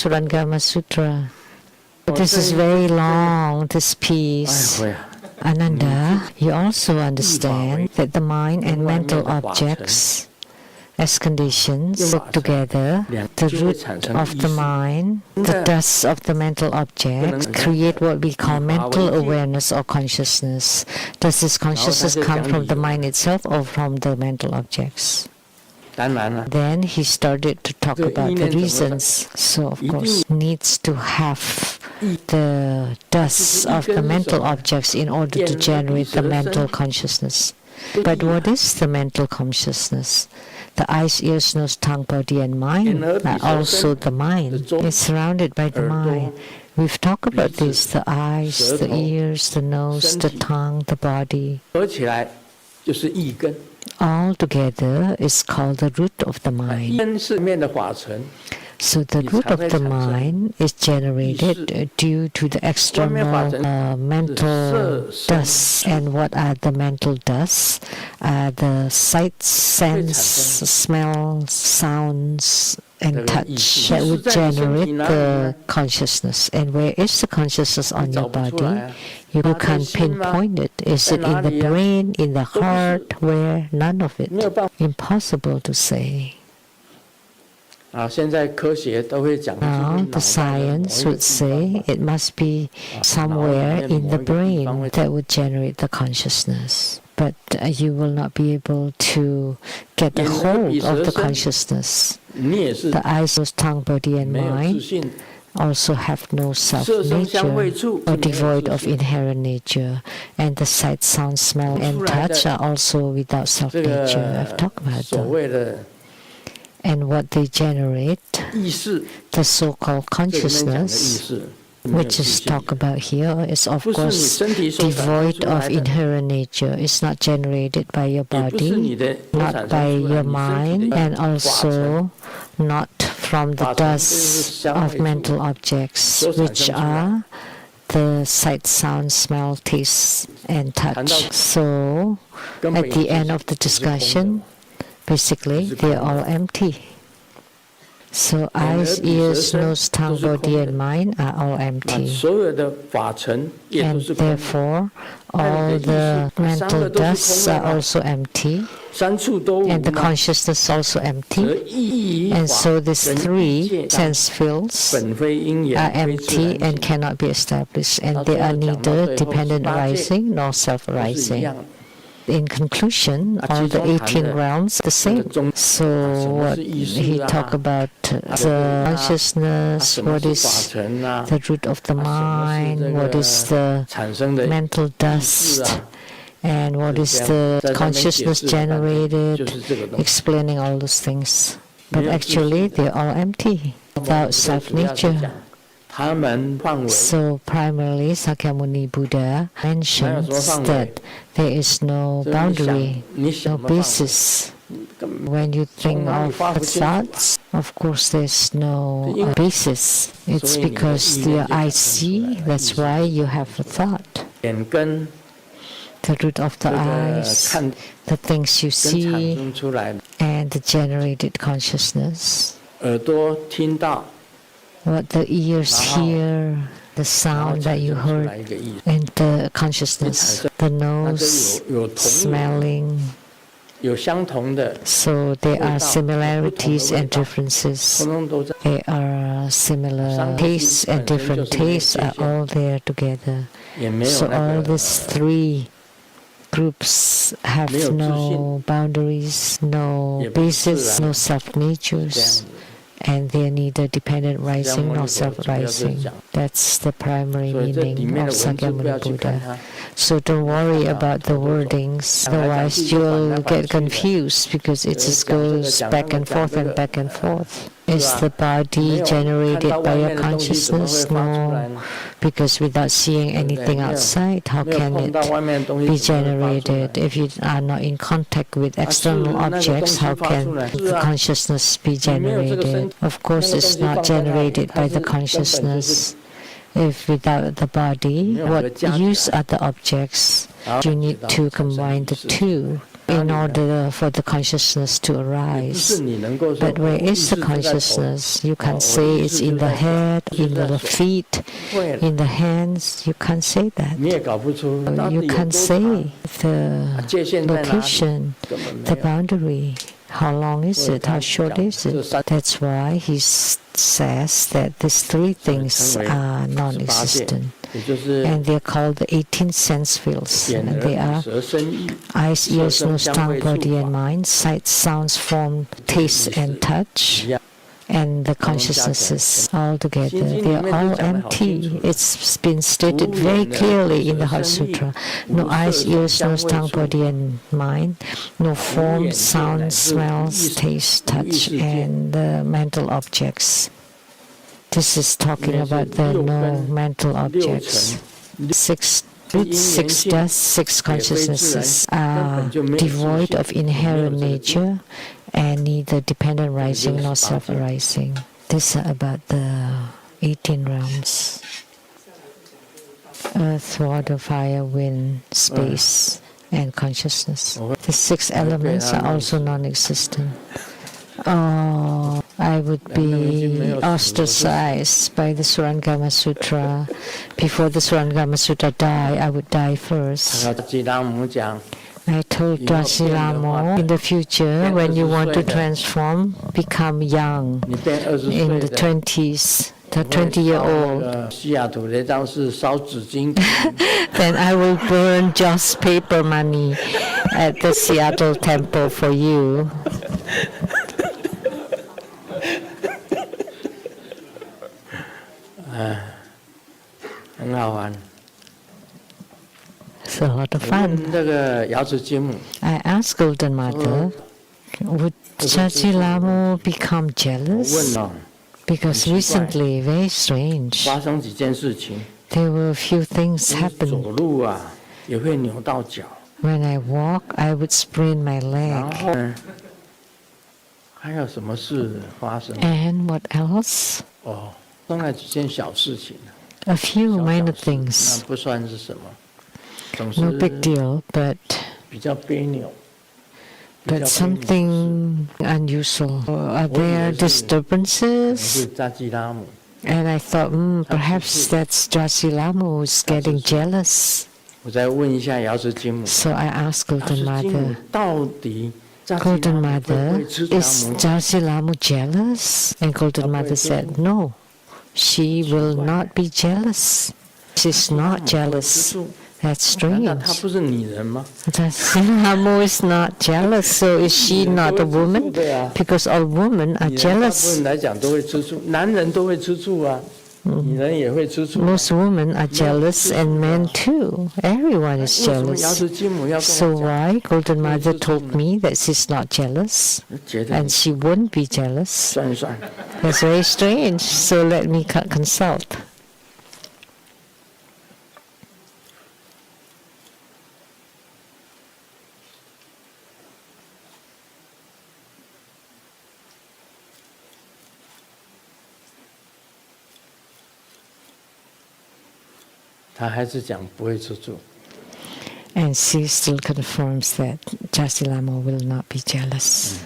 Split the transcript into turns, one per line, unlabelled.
Surangama Sutra. This is very long, this piece. Ananda, you also understand that the mind and mental objects as conditions work together. The root of the mind, the dust of the mental objects, create what we call mental awareness or consciousness. Does this consciousness come from the mind itself or from the mental objects? Then he started to talk about the reasons. So, of course, needs to have the dust of the mental objects in order to generate the mental consciousness. But what is the mental consciousness? The eyes, ears, nose, tongue, body, and mind are also the mind. It's surrounded by the mind. We've talked about this, the eyes, the ears, the nose, the tongue, the body. All together is called the root of the mind. So the root of the mind is generated due to the external mental dust. And what are the mental dusts? The sight, sense, smell, sounds, and touch that would generate the consciousness. And where is the consciousness on your body? You can't pinpoint it. Is it in the brain, in the heart? Where? None of it. Impossible to say. Now, the science would say it must be somewhere in the brain that would generate the consciousness. But you will not be able to get a hold of the consciousness. The eyes, nose, tongue, body, and mind also have no self-nature or devoid of inherent nature. And the sight, sound, smell, and touch are also without self-nature. I've talked about them. And what they generate, the so-called consciousness, which is talked about here, is of course devoid of inherent nature. It's not generated by your body, not by your mind, and also not from the dust of mental objects, which are the sight, sound, smell, taste, and touch. So, at the end of the discussion, basically, they are all empty. So eyes, ears, nose, tongue, body, and mind are all empty. And therefore, all the mental dusts are also empty. And the consciousness is also empty. And so these three sense fields are empty and cannot be established. And they are neither dependent arising nor self-arising. In conclusion, all the 18 realms the same. So what he talked about the consciousness, what is the root of the mind, what is the mental dust, and what is the consciousness generated, explaining all those things. But actually, they're all empty, without self-nature. So primarily, Sakyamuni Buddha mentions that there is no boundary, no basis. When you think of thoughts, of course there's no basis. It's because the I see, that's why you have a thought. The root of the eyes, the things you see, and the generated consciousness. What the ears hear, the sound that you heard, and the consciousness, the nose, smelling. So there are similarities and differences. There are similar tastes and different tastes are all there together. So all these three groups have no boundaries, no basis, no self-natures. And they are neither dependent rising nor self-rising. That's the primary meaning of Sakyamuni Buddha. So don't worry about the wordings, otherwise you'll get confused because it just goes back and forth and back and forth. Is the body generated by your consciousness? No, because without seeing anything outside, how can it be generated? If you are not in contact with external objects, how can the consciousness be generated? Of course, it's not generated by the consciousness. If without the body, what use are the objects? You need to combine the two. in order for the consciousness to arise. But where is the consciousness? You can't say it's in the head, in the feet, in the hands. You can't say that. You can't say the location, the boundary. How long is it? How short is it? That's why he says that these three things are non-existent. And they are called the 18 sense fields. And they are eyes, ears, nose, tongue, body, and mind, sight, sounds, form, taste, and touch. And the consciousnesses all together, they are all empty. It's been stated very clearly in the Heart Sutra. No eyes, ears, nose, tongue, body, and mind. No form, sound, smells, taste, touch, and the mental objects. This is talking about the no mental objects. Six consciousnesses are devoid of inherent nature and neither dependent rising nor self-arising. These are about the 18 realms. Earth, water, fire, wind, space, and consciousness. The 6 elements are also non-existent. Oh, I would be ostracized by the Surangama Sutra. Before the Surangama Sutra die, I would die first. I told Dwasi Lamo, in the future, when you want to transform, become young, in the 20s, the 20-year-old. Then I will burn just paper money at the Seattle temple for you. It's a lot of fun. I asked Golden Mother, would Chachi Lamo become jealous? Because recently, very strange, there were a few things happen. When I walk, I would sprain my leg. And what else? A few minor things. No big deal, but something unusual. Are there disturbances? And I thought, perhaps that's Dwasi Lamo who's getting jealous. So I asked Golden Mother, Golden Mother, is Dwasi Lamo jealous? And Golden Mother said, no, she will not be jealous. She's not jealous. That's strange. Dwasi Lamo is not jealous, so is she not a woman? Because all women are jealous. Most women are jealous and men too. Everyone is jealous. So why Golden Mother told me that she's not jealous and she won't be jealous? That's very strange. So let me consult. And she still confirms that Dwasi Lamo will not be jealous.